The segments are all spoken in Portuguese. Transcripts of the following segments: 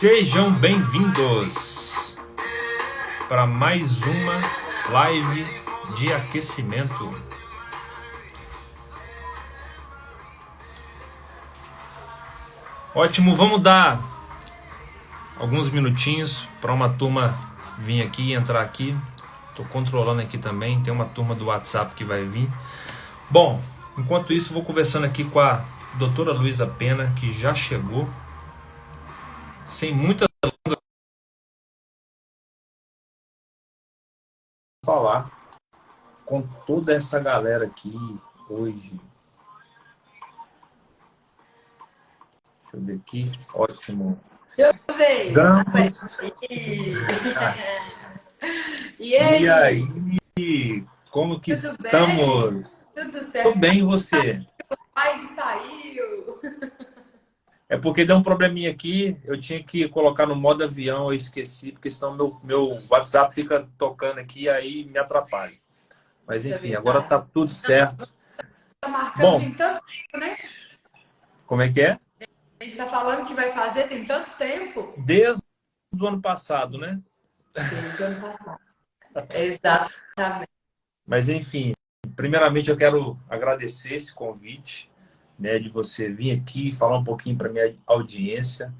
Sejam bem-vindos para mais uma live de aquecimento. Ótimo, vamos dar alguns minutinhos para uma turma vir aqui e entrar aqui. Estou controlando aqui também, tem uma turma do WhatsApp que vai vir. Bom, enquanto isso, vou conversando aqui com a doutora Luísa Pena, que já chegou. Sem muita delonga, falar com toda essa galera aqui hoje. Deixa eu ver aqui. Ótimo. Deixa eu ver. Gamos. E aí? E aí? Como que Tudo bem? estamos? Tudo Tô certo? bem, e você? Ai, saiu. É porque deu um probleminha aqui, eu tinha que colocar no modo avião, eu esqueci, porque senão meu WhatsApp fica tocando aqui e aí me atrapalha. Mas Isso é enfim, agora verdade. tá tudo certo. Tá marcando Bom, tem tanto tempo, né? como é que é? A gente tá falando que vai fazer tem tanto tempo. Desde o ano passado, né? Desde o ano passado. Exatamente. Mas enfim, primeiramente eu quero agradecer esse convite, né, de você vir aqui e falar um pouquinho para minha audiência.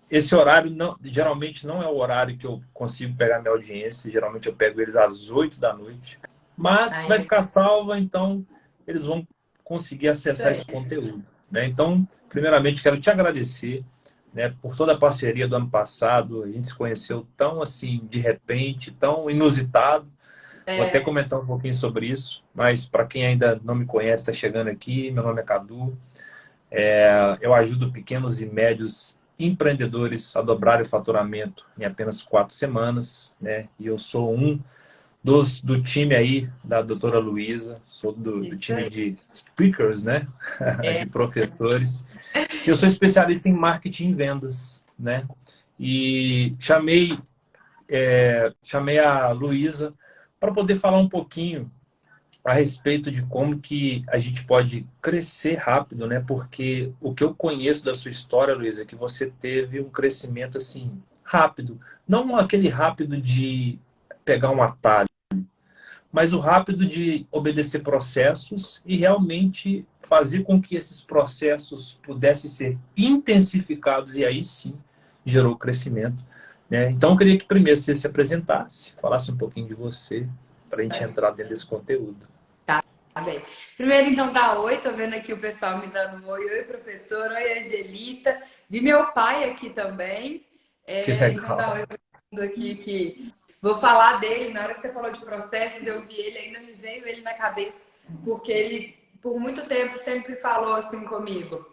Esse horário geralmente não é o horário que eu consigo pegar minha audiência, geralmente eu pego eles às 8 da noite, mas vai Aí, ficar salva, então eles vão conseguir isso acessar aí. esse conteúdo, né? Então, primeiramente quero te agradecer, né, por toda a parceria do ano passado. A gente se conheceu tão assim de repente, tão inusitado. Vou até É, comentar um pouquinho sobre isso, mas para quem ainda não me conhece, está chegando aqui, meu nome é Cadu. Eu ajudo pequenos e médios empreendedores a dobrarem o faturamento em apenas 4 semanas, né? E eu sou um do time aí da doutora Luísa, sou do isso time aí. de speakers, né? É, De professores. Eu sou especialista em marketing e vendas, né? E chamei a Luísa para poder falar um pouquinho a respeito de como que a gente pode crescer rápido, né? Porque o que eu conheço da sua história, Luísa, é que você teve um crescimento assim rápido, não aquele rápido de pegar um atalho, mas o rápido de obedecer processos e realmente fazer com que esses processos pudessem ser intensificados e aí sim gerou crescimento, né? Então eu queria que primeiro você se apresentasse, falasse um pouquinho de você para a gente entrar dentro desse conteúdo. tá bem. Primeiro, então, tá oi. Tô vendo aqui o pessoal me dando um oi. Oi, professor. Oi, Angelita. Vi meu pai aqui também. Que Então, tá legal. oi pra todo mundo aqui que vou falar dele. Na hora que você falou de processos, eu vi ele, ainda me veio ele na cabeça, porque ele, por muito tempo, sempre falou assim comigo.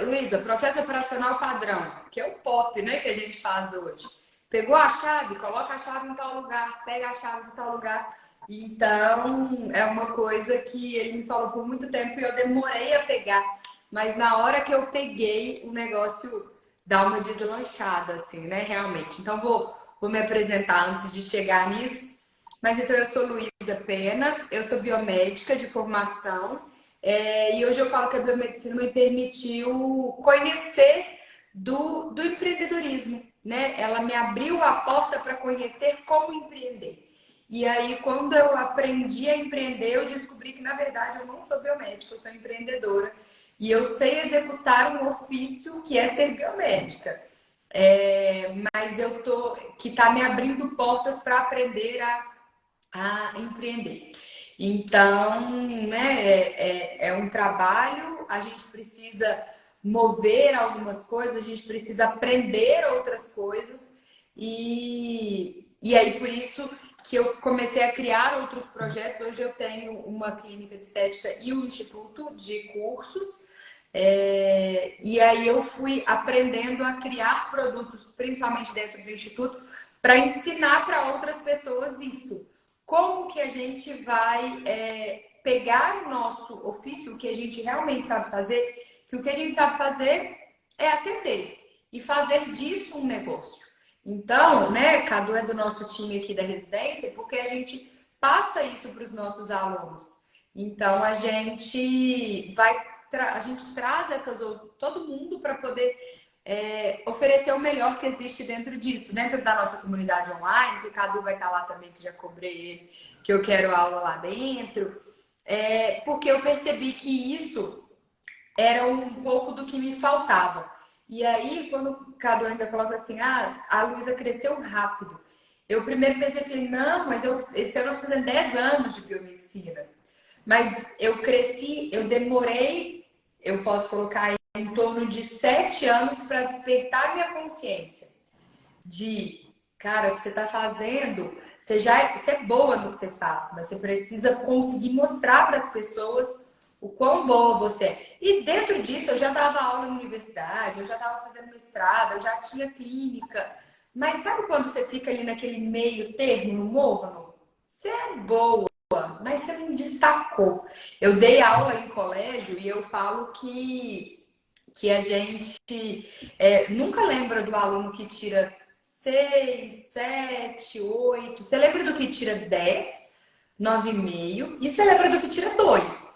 Luísa, processo operacional padrão, que é o POP, né, que a gente faz hoje. Pegou a chave, coloca a chave em tal lugar, pega a chave de tal lugar. Então, é uma coisa que ele me falou por muito tempo e eu demorei a pegar. Mas na hora que eu peguei, o negócio dá uma deslanchada, assim, né, realmente. Então, vou me apresentar antes de chegar nisso. Mas então, eu sou Luísa Pena, eu sou biomédica de formação. E hoje eu falo que a biomedicina me permitiu conhecer do empreendedorismo, né? Ela me abriu a porta para conhecer como empreender. E aí, quando eu aprendi a empreender, eu descobri que, na verdade, eu não sou biomédica, eu sou empreendedora. E eu sei executar um ofício que é ser biomédica. Mas que está me abrindo portas para aprender a empreender. Então, né, é um trabalho, a gente precisa mover algumas coisas, a gente precisa aprender outras coisas, e aí por isso que eu comecei a criar outros projetos. Hoje eu tenho uma clínica de estética e um instituto de cursos, e aí eu fui aprendendo a criar produtos, principalmente dentro do instituto, para ensinar para outras pessoas isso. Como que a gente vai pegar o nosso ofício, o que a gente realmente sabe fazer, que o que a gente sabe fazer é atender e fazer disso um negócio. Então, né, Cadu é do nosso time aqui da residência, porque a gente passa isso para os nossos alunos. Então, a gente vai a gente traz todo mundo para poder oferecer o melhor que existe dentro disso, dentro da nossa comunidade online, que o Cadu vai estar lá também, que já cobrei ele, que eu quero aula lá dentro, porque eu percebi que isso era um pouco do que me faltava. E aí, quando o Cadu ainda coloca assim, a Luísa cresceu rápido. Eu primeiro pensei, falei, não, mas esse ano eu estou fazendo 10 anos de biomedicina. Mas eu cresci, eu demorei, eu posso colocar aí, em torno de 7 anos para despertar minha consciência. De, cara, o que você está fazendo, você é boa no que você faz, mas você precisa conseguir mostrar para as pessoas o quão boa você é. E dentro disso, eu já dava aula na universidade, eu já estava fazendo mestrado, eu já tinha clínica. Mas sabe quando você fica ali naquele meio termo, no morno? Você é boa, mas você não destacou. Eu dei aula em colégio e eu falo que a gente nunca lembra do aluno que tira 6, 7, 8. Você lembra do que tira 10, 9,5 e você lembra do que tira 2.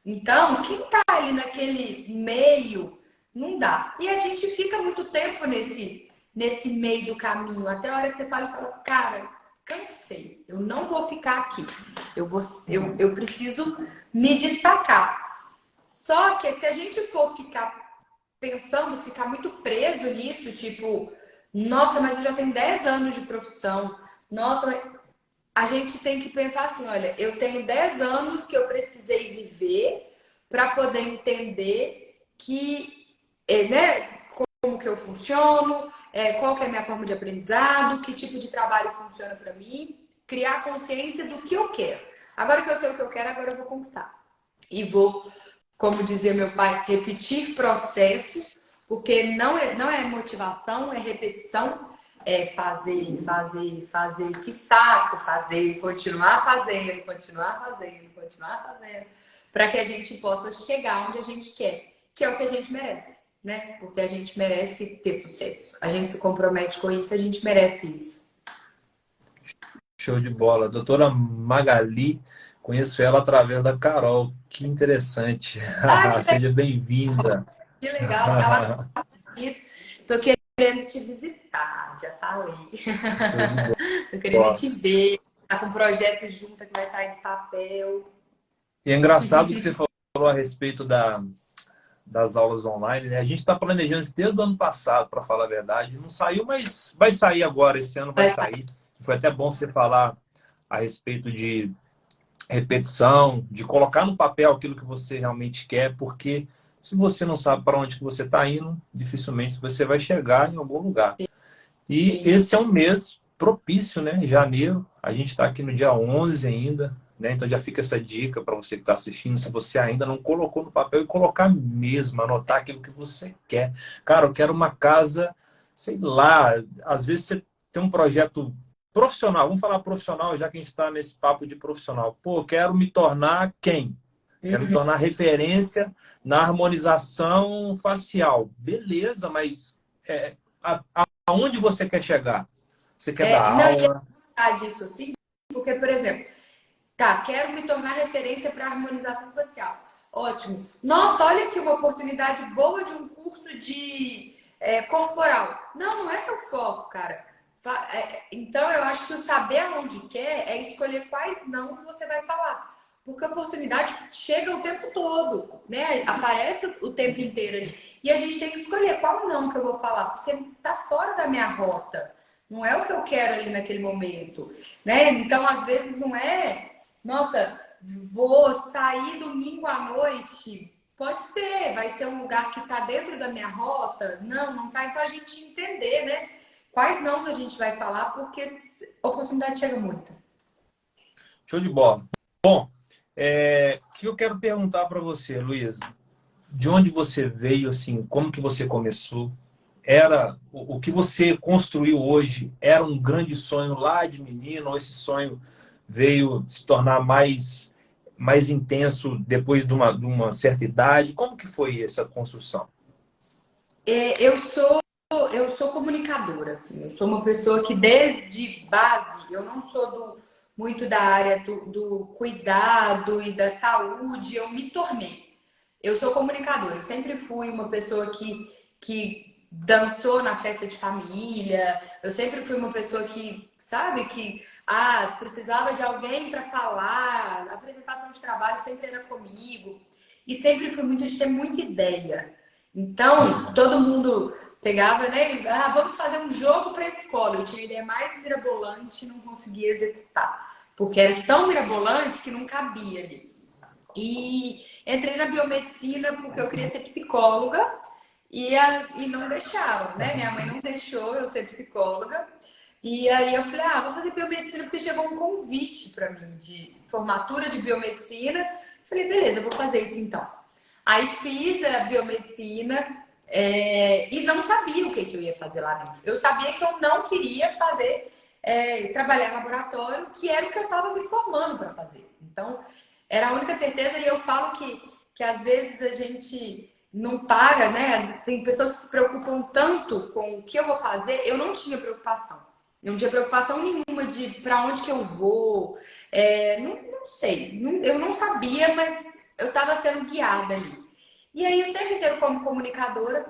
Então, quem tá ali naquele meio, não dá. E a gente fica muito tempo nesse meio do caminho, até a hora que você fala, cara, cansei, eu não vou ficar aqui. Eu preciso me destacar. Só que se a gente for ficar pensando, ficar muito preso nisso, tipo, nossa, mas eu já tenho 10 anos de profissão. Nossa, mas a gente tem que pensar assim, olha, eu tenho 10 anos que eu precisei viver para poder entender que, né, como que eu funciono, qual que é a minha forma de aprendizado, que tipo de trabalho funciona para mim, criar consciência do que eu quero. Agora que eu sei o que eu quero, agora eu vou conquistar. E vou, como dizia meu pai, repetir processos, porque não é motivação, é repetição, é fazer, fazer, fazer, que saco, fazer, continuar fazendo, continuar fazendo, continuar fazendo, para que a gente possa chegar onde a gente quer, que é o que a gente merece, né? Porque a gente merece ter sucesso. A gente se compromete com isso, a gente merece isso. Show de bola. Doutora Magali, conheço ela através da Carol. Que interessante. Ah, Seja bem-vinda. que legal. Ela tá bonita. Tô querendo te visitar, já falei. Show de Tô querendo bola. te ver. Tá com um projeto junto que vai sair de papel. E é engraçado que você falou a respeito das aulas online, né? A gente está planejando isso desde o ano passado, para falar a verdade. Não saiu, mas vai sair agora, esse ano vai Vai sair. sair. Foi até bom você falar a respeito de repetição, de colocar no papel aquilo que você realmente quer, porque se você não sabe para onde que você está indo, dificilmente você vai chegar em algum lugar. E esse é um mês propício, né? Janeiro, a gente está aqui no dia 11 ainda, né? Então já fica essa dica para você que está assistindo, se você ainda não colocou no papel, e colocar mesmo, anotar aquilo que você quer. Cara, eu quero uma casa, sei lá, às vezes você tem um projeto profissional, vamos falar profissional, já que a gente está nesse papo de profissional. Pô, eu quero me tornar quem? Quero me tornar referência na harmonização facial. Beleza, mas aonde você quer chegar? Você quer dar Não, e aula? disso assim, porque, por exemplo, tá, quero me tornar referência para harmonização facial. Ótimo. Nossa, olha aqui uma oportunidade boa de um curso de corporal. Não, não é seu foco, cara. Então, eu acho que o saber aonde quer é escolher quais não que você vai falar. Porque a oportunidade chega o tempo todo, né? Aparece o tempo inteiro ali. E a gente tem que escolher qual não que eu vou falar, porque tá fora da minha rota. Não é o que eu quero ali naquele momento, né? Então, às vezes, não é, nossa, vou sair domingo à noite. Pode ser, vai ser um lugar que está dentro da minha rota. Não, não tá. Então, a gente entender, né? Quais não a gente vai falar, porque a oportunidade chega muito. Show de bola. Bom, o que eu quero perguntar para você, Luísa? De onde você veio, assim, como que você começou? Era o que você construiu hoje era um grande sonho lá de menino, ou esse sonho veio se tornar mais intenso depois de uma certa idade? Como que foi essa construção? Eu sou comunicadora, assim. Eu sou uma pessoa que desde base, eu não sou muito da área do cuidado e da saúde, eu me tornei. Eu sou comunicadora, eu sempre fui uma pessoa que dançou na festa de família, eu sempre fui uma pessoa que, sabe, que precisava de alguém para falar, a apresentação de trabalho sempre era comigo, e sempre fui muito de ter muita ideia. Então, todo mundo pegava, né, vamos fazer um jogo para a escola. Eu tinha a ideia mais mirabolante e não conseguia executar, porque era tão mirabolante que não cabia ali. E entrei na biomedicina porque eu queria ser psicóloga e não deixaram, né? Minha mãe não deixou eu ser psicóloga. E aí eu falei, vou fazer biomedicina porque chegou um convite para mim de formatura de biomedicina. Falei, beleza, eu vou fazer isso então. Aí fiz a biomedicina e não sabia o que eu ia fazer lá dentro. Eu sabia que eu não queria fazer, trabalhar em laboratório, que era o que eu estava me formando para fazer. Então, era a única certeza, e eu falo que às vezes a gente não para, né? Tem pessoas que se preocupam tanto com o que eu vou fazer, eu não tinha preocupação. Não tinha preocupação nenhuma de para onde que eu vou. Não sei, eu não sabia, mas eu estava sendo guiada ali. E aí, o tempo inteiro como comunicadora,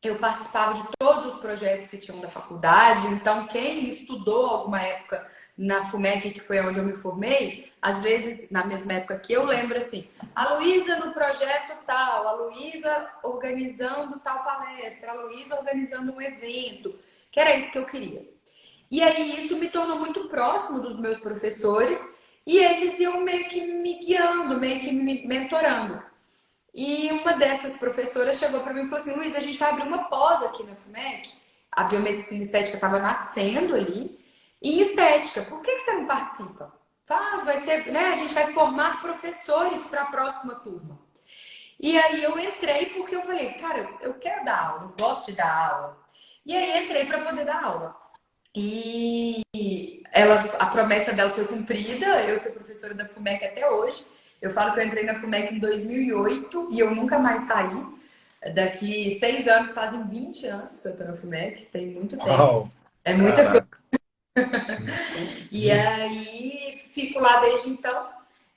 eu participava de todos os projetos que tinham da faculdade. Então, quem estudou alguma época na FUMEC, que foi onde eu me formei, às vezes, na mesma época que eu lembro assim, a Luísa no projeto tal, a Luísa organizando tal palestra, a Luísa organizando um evento, que era isso que eu queria. E aí isso me tornou muito próximo dos meus professores e eles iam meio que me guiando, meio que me mentorando. E uma dessas professoras chegou para mim e falou assim: Luiz, a gente vai abrir uma pós aqui na FUMEC. A biomedicina estética estava nascendo ali. Em estética, por que você não participa? Faz, vai ser, né? A gente vai formar professores para a próxima turma. E aí eu entrei porque eu falei, cara, eu quero dar aula, eu gosto de dar aula. E aí entrei para poder dar aula. E a promessa dela foi cumprida. Eu sou professora da FUMEC até hoje. Eu falo que eu entrei na FUMEC em 2008 e eu nunca mais saí. Daqui 6 anos, fazem 20 anos que eu tô na FUMEC, tem muito tempo. Uau, É muita coisa. caraca. E aí, fico lá desde então.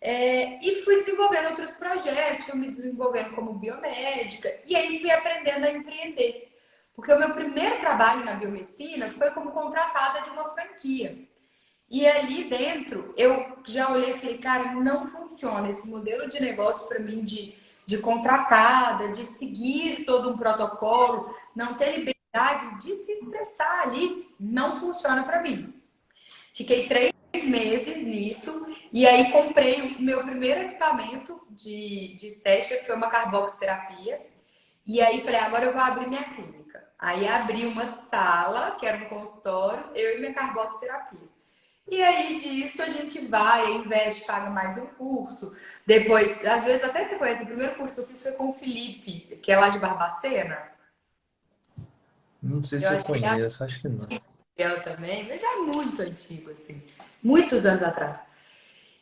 E fui desenvolvendo outros projetos, fui me desenvolvendo como biomédica. E aí fui aprendendo a empreender. Porque o meu primeiro trabalho na biomedicina foi como contratada de uma franquia. E ali dentro, eu já olhei e falei, cara, não funciona esse modelo de negócio para mim de contratada, de seguir todo um protocolo, não ter liberdade de se expressar ali, não funciona para mim. Fiquei 3 meses nisso e aí comprei o meu primeiro equipamento de estética, que foi uma carboxterapia. E aí falei, agora eu vou abrir minha clínica. Aí abri uma sala, que era um consultório, eu e minha carboxterapia. E aí disso a gente vai, investe, paga mais um curso. Depois, às vezes até você conhece, o primeiro curso que eu fiz foi com o Felipe, que é lá de Barbacena. Não sei Eu se eu achei conheço, acho que não. legal também, mas já é muito antigo, assim, muitos anos atrás.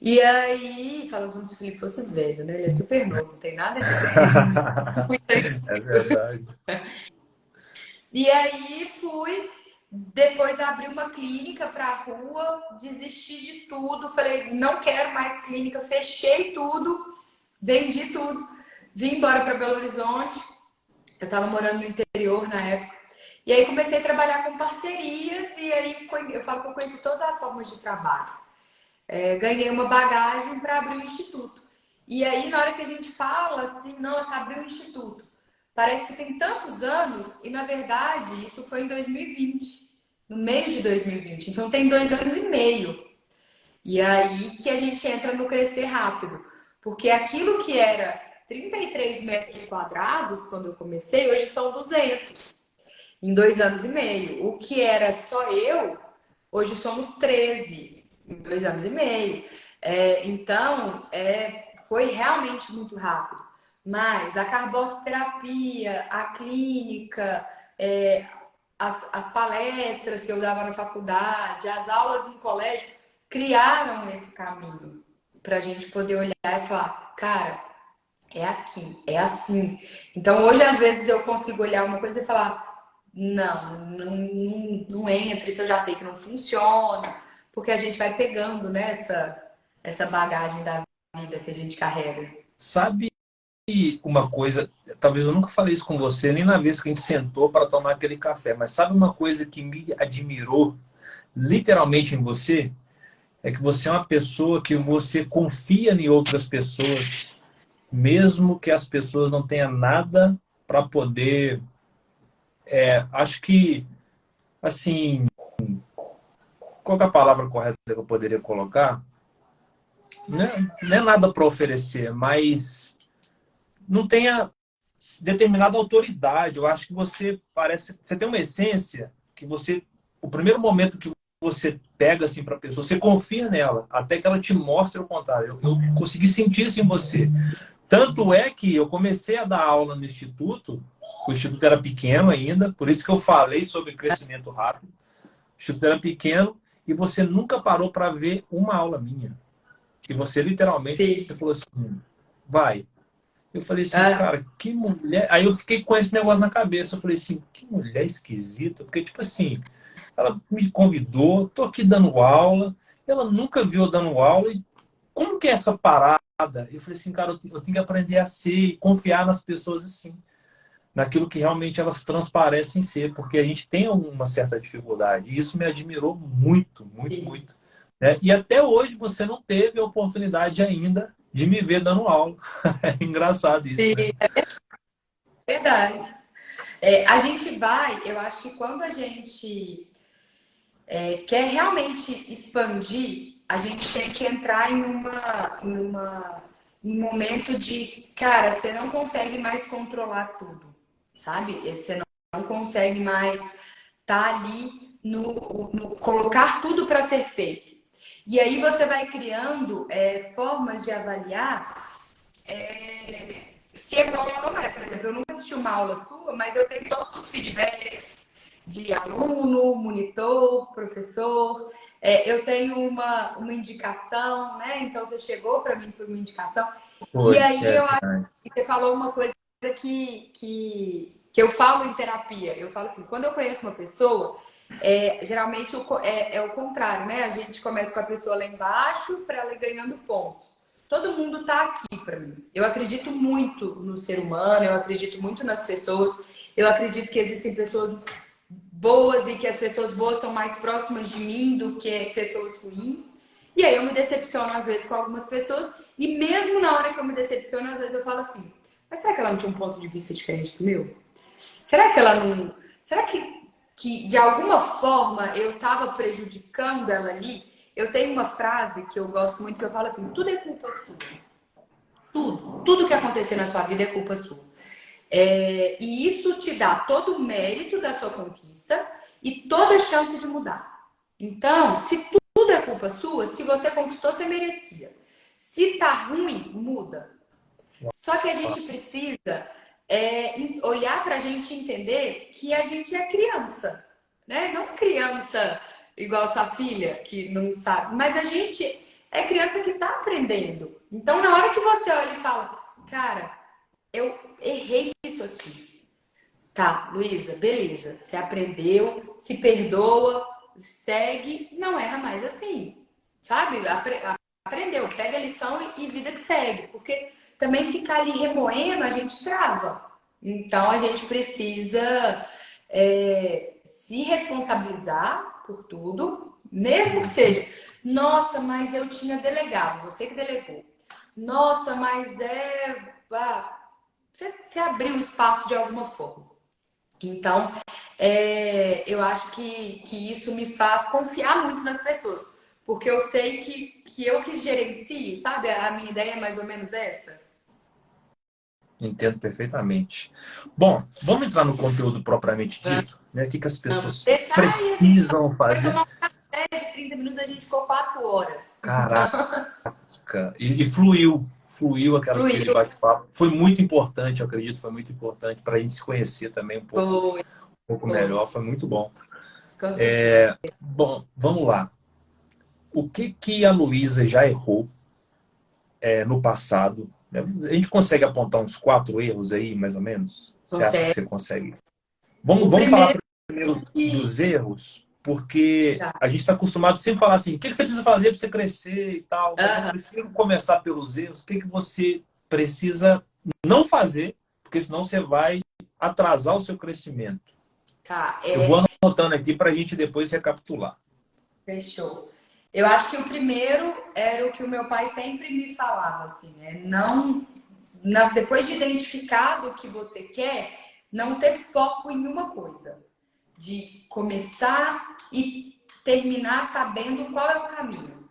E aí, falando como se o Felipe fosse velho, né? Ele é super novo, não tem nada de muito É verdade. E aí fui, depois abri uma clínica para a rua, desisti de tudo, falei, não quero mais clínica, fechei tudo, vendi tudo, vim embora para Belo Horizonte. Eu estava morando no interior na época. E aí comecei a trabalhar com parcerias e aí eu falo que eu conheci todas as formas de trabalho. Ganhei uma bagagem para abrir o instituto. E aí, na hora que a gente fala assim, nossa, abrir um instituto, parece que tem tantos anos, e na verdade, isso foi em 2020, no meio de 2020. Então, tem 2 anos e meio. E aí que a gente entra no crescer rápido. Porque aquilo que era 33 metros quadrados quando eu comecei, hoje são 200 em 2 anos e meio. O que era só eu, hoje somos 13 em 2 anos e meio. Então, foi realmente muito rápido. Mas a carboxterapia, a clínica, as palestras que eu dava na faculdade, as aulas no colégio, criaram esse caminho para a gente poder olhar e falar, cara, é aqui, é assim. Então, hoje, às vezes, eu consigo olhar uma coisa e falar, não entra, isso eu já sei que não funciona, porque a gente vai pegando, né, essa bagagem da vida que a gente carrega. Sabe uma coisa, talvez eu nunca falei isso com você, nem na vez que a gente sentou para tomar aquele café, mas sabe uma coisa que me admirou literalmente em você? É que você é uma pessoa que você confia em outras pessoas, mesmo que as pessoas não tenham nada para poder. Acho que, assim, qual que é a palavra correta que eu poderia colocar? Não é nada para oferecer, mas não tenha determinada autoridade. Eu acho que você parece, você tem uma essência que você, o primeiro momento que você pega assim para a pessoa, você confia nela, até que ela te mostre o contrário. Eu consegui sentir isso em você. Tanto é que eu comecei a dar aula no instituto, o instituto era pequeno ainda, por isso que eu falei sobre crescimento rápido. O instituto era pequeno e você nunca parou para ver uma aula minha. E você literalmente Sim. você falou assim, vai. Eu falei assim, Ah, cara, que mulher. Aí eu fiquei com esse negócio na cabeça. Eu falei assim, que mulher esquisita. Porque, tipo assim, ela me convidou, tô aqui dando aula, ela nunca viu eu dando aula. E como que é essa parada? Eu falei assim, cara, eu tenho que aprender a ser e confiar nas pessoas assim, naquilo que realmente elas transparecem ser, porque a gente tem uma certa dificuldade. E isso me admirou muito, muito, sim. muito. Né? E até hoje você não teve a oportunidade ainda de me ver dando aula. É engraçado isso, né? Sim, é verdade. A gente vai, eu acho que quando a gente quer realmente expandir, a gente tem que entrar em um momento de, cara, você não consegue mais controlar tudo, sabe? Você não consegue mais estar ali no colocar tudo para ser feito. E aí você vai criando formas de avaliar se é bom ou não é. Por exemplo, eu nunca assisti uma aula sua, mas eu tenho todos os feedbacks de aluno, monitor, professor. Eu tenho uma indicação, né? Então você chegou para mim por uma indicação. E Foi, aí eu acho que você falou uma coisa que eu falo em terapia. Eu falo assim, quando eu conheço uma pessoa, geralmente é o contrário, né? A gente começa com a pessoa lá embaixo para ela ir ganhando pontos. Todo mundo tá aqui para mim. Eu acredito muito no ser humano, eu acredito muito nas pessoas. Eu acredito que existem pessoas boas e que as pessoas boas estão mais próximas de mim do que pessoas ruins. E aí eu me decepciono às vezes com algumas pessoas e mesmo na hora que eu me decepciono, às vezes eu falo assim: mas será que ela não tinha um ponto de vista diferente do meu? Será que ela não. Será que de alguma forma eu estava prejudicando ela ali? Eu tenho uma frase que eu gosto muito que eu falo assim: tudo é culpa sua. Tudo. Tudo que acontecer na sua vida é culpa sua. E isso te dá todo o mérito da sua conquista e toda a chance de mudar. Então, se tudo é culpa sua, se você conquistou, você merecia. Se tá ruim, muda. Só que a gente precisa olhar para a gente e entender que a gente é criança, né? Não criança igual sua filha, que não sabe, mas a gente é criança que está aprendendo. Então, na hora que você olha e fala, cara, eu errei isso aqui. Tá, Luísa, beleza. Você aprendeu, se perdoa, segue, não erra mais assim. Sabe? Aprendeu, pega a lição e vida que segue. Porque também ficar ali remoendo, a gente trava. Então a gente precisa se responsabilizar por tudo, mesmo que seja, nossa, mas eu tinha delegado, você que delegou. Nossa, mas você abriu espaço de alguma forma. Então, eu acho que isso me faz confiar muito nas pessoas, porque eu sei que eu que gerencio, sabe? A minha ideia é mais ou menos essa. entendo perfeitamente. Bom, vamos entrar no conteúdo propriamente dito, né? O que as Vamos pessoas deixar e a gente precisam vai fazer. tomar um café de 30 minutos, a gente ficou 4 horas. Caraca, e fluiu, fluiu aquele Fluiu, bate-papo. Foi muito importante, eu acredito, foi muito importante para a gente se conhecer também foi, um pouco foi, melhor, foi muito bom. com certeza. Bom, vamos lá. O que a Luísa já errou no passado? A gente consegue apontar uns 4 erros aí, mais ou menos? Você acha que Consegue. você consegue? Vamos, O vamos falar primeiro primeiro que. dos erros, porque Tá. a gente está acostumado sempre a falar assim, o que você precisa fazer para você crescer e tal, mas eu Aham. prefiro começar pelos erros. O que você precisa não fazer, porque senão você vai atrasar o seu crescimento. Tá, Eu vou anotando aqui para a gente depois recapitular. fechou. Eu acho que o primeiro era o que o meu pai sempre me falava, assim, depois de identificado o que você quer, não ter foco em uma coisa, de começar e terminar sabendo qual é o caminho.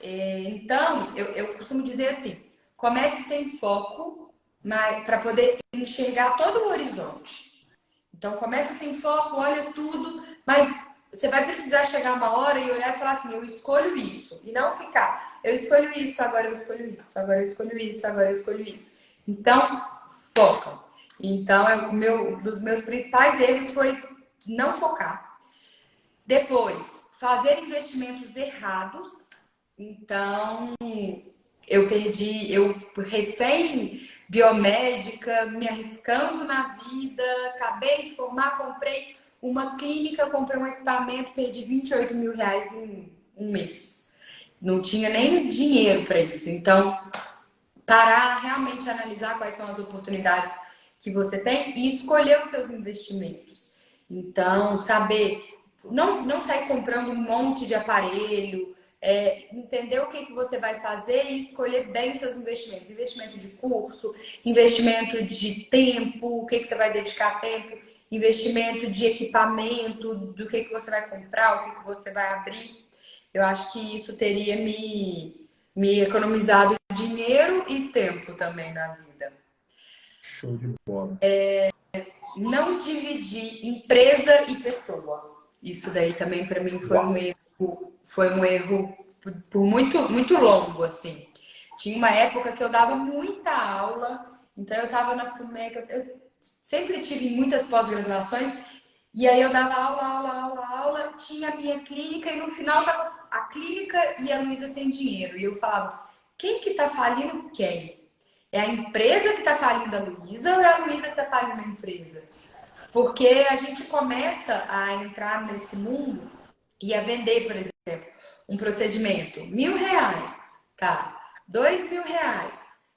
Então, eu costumo dizer assim, comece sem foco, mas para poder enxergar todo o horizonte. Então, começa sem foco, olha tudo, mas você vai precisar chegar uma hora e olhar e falar assim, eu escolho isso. E não ficar, eu escolho isso, agora eu escolho isso, agora eu escolho isso, agora eu escolho isso. Então, foca. Então, um dos meus principais erros foi não focar. Depois, fazer investimentos errados. Então, eu recém biomédica, me arriscando na vida, acabei de formar, comprei uma clínica, comprei um equipamento, perdi 28 mil reais em um mês. Não tinha nem dinheiro para isso. Então, parar, realmente analisar quais são as oportunidades que você tem e escolher os seus investimentos. Então, saber, não sair comprando um monte de aparelho, entender o que você vai fazer e escolher bem seus investimentos. Investimento de curso, investimento de tempo, o que você vai dedicar tempo, investimento de equipamento, do que você vai comprar, o que você vai abrir. Eu acho que isso teria me economizado dinheiro e tempo também na vida. Show de bola. Não dividir empresa e pessoa. Isso daí também para mim Uau. foi um erro por muito, muito longo, assim. Tinha uma época que eu dava muita aula, então eu estava na FUMEC, eu sempre tive muitas pós-graduações, e aí eu dava aula, tinha a minha clínica, e no final tava a clínica e a Luísa sem dinheiro. E eu falava, quem que tá falindo quem? É a empresa que tá falindo a Luísa ou é a Luísa que tá falindo a empresa? Porque a gente começa a entrar nesse mundo e a vender, por exemplo, um procedimento, R$ 1.000, tá? R$ 2.000, R$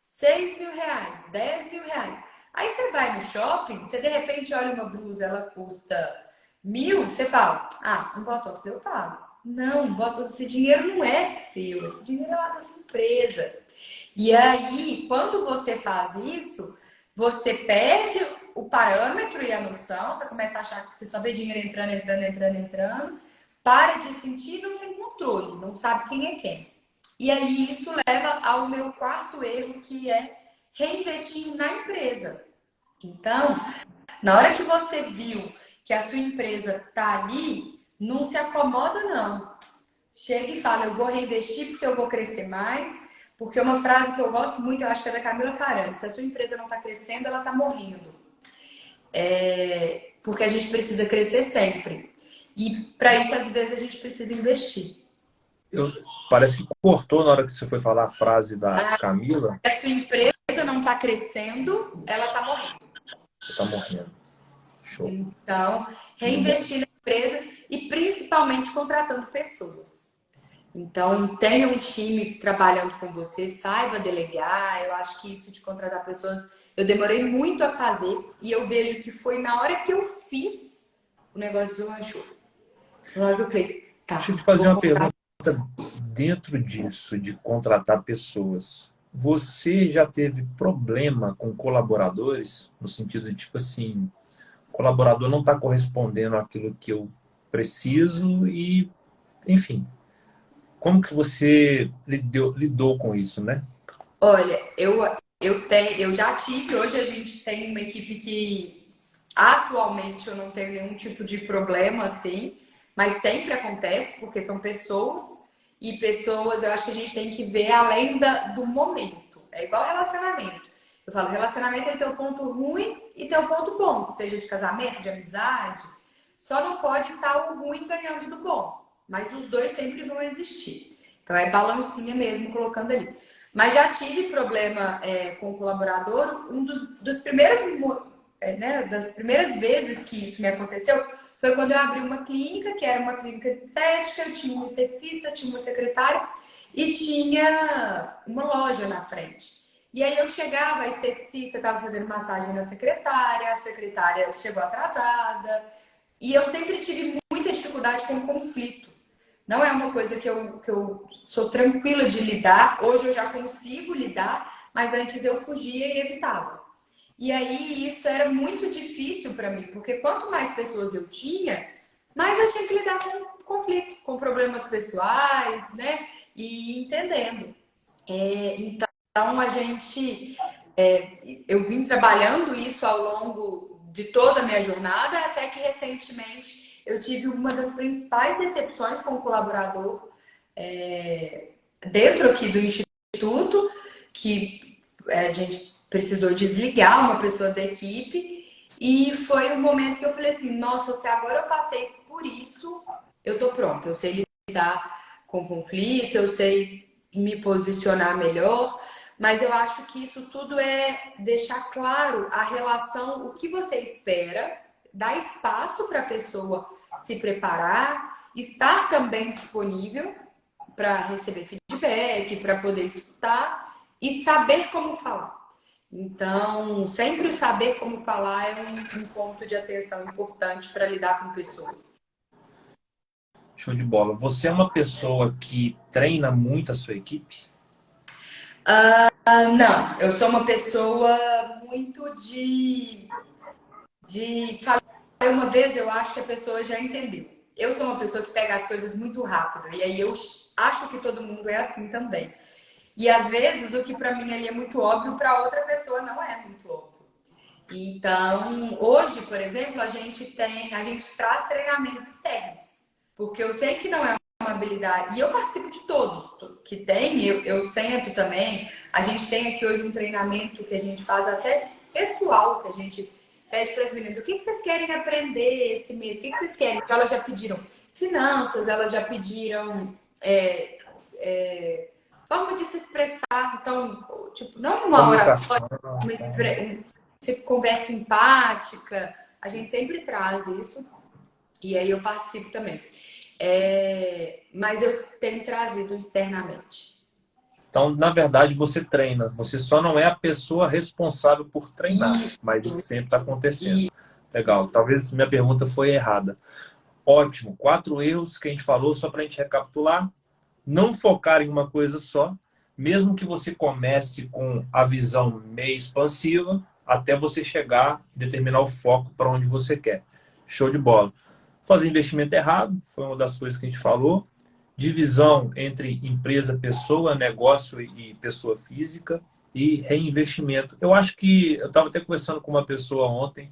6.000, R$ 10.000. Aí você vai no shopping, você de repente olha uma blusa, ela custa 1.000, você fala, ah, um botox eu pago. Não, botox, esse dinheiro não é seu, esse dinheiro é lá da sua empresa. E aí, quando você faz isso, você perde o parâmetro e a noção, você começa a achar que você só vê dinheiro entrando, para de sentir e não tem controle, não sabe quem é quem. E aí isso leva ao meu quarto erro, que é reinvestir na empresa. Então, na hora que você viu que a sua empresa tá ali, não se acomoda não. Chega e fala, eu vou reinvestir porque eu vou crescer mais. Porque uma frase que eu gosto muito, eu acho que é da Camila Farani, se a sua empresa não está crescendo, ela está morrendo. Porque a gente precisa crescer sempre. E para isso, às vezes, a gente precisa investir. Eu, parece que cortou na hora que você foi falar a frase da Camila. Se a sua empresa não está crescendo, ela está morrendo. Está morrendo. Show. Então, Muito bom. reinvestir na empresa e principalmente contratando pessoas. Então, tenha um time trabalhando com você, saiba delegar. Eu acho que isso de contratar pessoas, eu demorei muito a fazer e eu vejo que foi na hora que eu fiz o negócio do lanchou. Na hora que eu falei, Deixa eu tá, te fazer vou uma contratar. pergunta dentro disso, de contratar pessoas. Você já teve problema com colaboradores? No sentido de, tipo assim, o colaborador não está correspondendo àquilo que eu preciso e, enfim, como que você lidou com isso, né? Olha, eu já tive, hoje a gente tem uma equipe que atualmente eu não tenho nenhum tipo de problema assim, mas sempre acontece porque são pessoas e pessoas eu acho que a gente tem que ver além do momento. É igual relacionamento. Eu falo, relacionamento ele tem o ponto ruim e tem o ponto bom, seja de casamento, de amizade. Só não pode estar o ruim ganhando do bom, mas os dois sempre vão existir. Então é balancinha mesmo colocando ali. Mas já tive problema com o colaborador. Um dos primeiros, das primeiras vezes que isso me aconteceu foi quando eu abri uma clínica, que era uma clínica de estética, eu tinha uma esteticista, tinha uma secretária e tinha uma loja na frente. E aí eu chegava, a esteticista estava fazendo massagem na secretária, a secretária chegou atrasada. E eu sempre tive muita dificuldade com conflito. Não é uma coisa que eu sou tranquila de lidar. Hoje eu já consigo lidar, mas antes eu fugia e evitava. E aí isso era muito difícil para mim, porque quanto mais pessoas eu tinha, mais eu tinha que lidar com conflito, com problemas pessoais, né? E entendendo. Então eu vim trabalhando isso ao longo de toda a minha jornada, até que recentemente eu tive uma das principais decepções com o colaborador dentro aqui do instituto, que a gente precisou desligar uma pessoa da equipe, e foi o momento que eu falei assim, nossa, se agora eu passei por isso, eu tô pronta, eu sei lidar com conflito, eu sei me posicionar melhor, mas eu acho que isso tudo é deixar claro a relação, o que você espera, dar espaço para a pessoa se preparar, estar também disponível para receber feedback, para poder escutar e saber como falar. Então, sempre o saber como falar é um ponto de atenção importante para lidar com pessoas. Show de bola. Você é uma pessoa que treina muito a sua equipe? Não, eu sou uma pessoa muito falei uma vez, eu acho que a pessoa já entendeu. Eu sou uma pessoa que pega as coisas muito rápido, e aí eu acho que todo mundo é assim também. E às vezes o que para mim ali é muito óbvio, para outra pessoa não é muito óbvio. Então, hoje, por exemplo, a gente traz treinamentos externos, porque eu sei que não é uma habilidade, e eu participo de todos que tem, eu sento também. A gente tem aqui hoje um treinamento que a gente faz até pessoal, que a gente pede para as meninas, o que vocês querem aprender esse mês? O que vocês querem? Porque elas já pediram finanças, elas já pediram forma de se expressar. Então, tipo, não uma oratória, Comunicação. tipo, conversa empática. A gente sempre traz isso. E aí eu participo também. Mas eu tenho trazido externamente. Então, na verdade, você treina. Você só não é a pessoa responsável por treinar, mas isso Isso, sempre está acontecendo. Legal. isso. Talvez minha pergunta foi errada. Ótimo. 4 erros que a gente falou, só para a gente recapitular. Não focar em uma coisa só, mesmo que você comece com a visão meio expansiva, até você chegar e determinar o foco para onde você quer. Show de bola. Fazer investimento errado, foi uma das coisas que a gente falou. Divisão entre empresa, pessoa, negócio e pessoa física. E reinvestimento. Eu acho que, eu estava até conversando com uma pessoa ontem,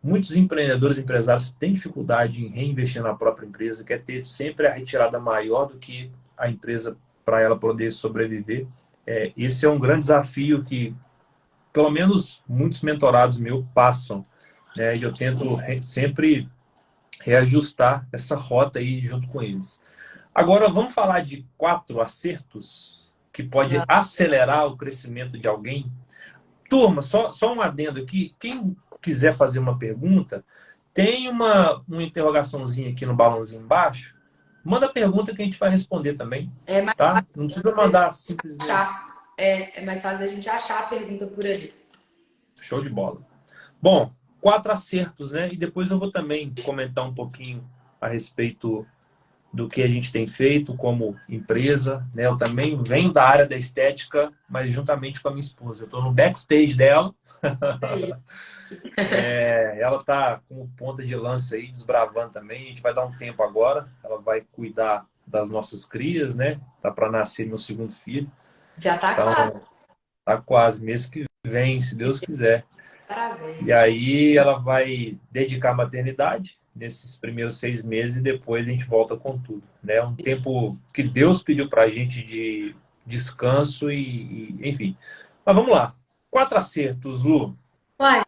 muitos empreendedores, empresários têm dificuldade em reinvestir na própria empresa, quer ter sempre a retirada maior do que a empresa para ela poder sobreviver. Esse é um grande desafio que, pelo menos, muitos mentorados meus passam, né? E eu tento sempre reajustar essa rota aí junto com eles. Agora, vamos falar de 4 acertos que pode acelerar o crescimento de alguém. Turma, só um adendo aqui. Quem quiser fazer uma pergunta, tem uma interrogaçãozinha aqui no balãozinho embaixo. Manda a pergunta que a gente vai responder também, É mais tá? Não precisa fácil mandar simplesmente. achar. É mais fácil a gente achar a pergunta por ali. Show de bola. Bom, 4 acertos, né? E depois eu vou também comentar um pouquinho a respeito do que a gente tem feito como empresa, né? Eu também venho da área da estética, mas juntamente com a minha esposa. Eu estou no backstage dela. Aí. Ela está com ponta de lança aí, desbravando também. A gente vai dar um tempo agora. Ela vai cuidar das nossas crias, né? Tá para nascer meu segundo filho. Já tá Então, quase. tá quase mês que vem, se Deus quiser. E Parabéns. aí ela vai dedicar a maternidade nesses primeiros 6 meses e depois a gente volta com tudo, né? Um tempo que Deus pediu para a gente de descanso enfim. Mas vamos lá. 4 acertos, Lu. Uai,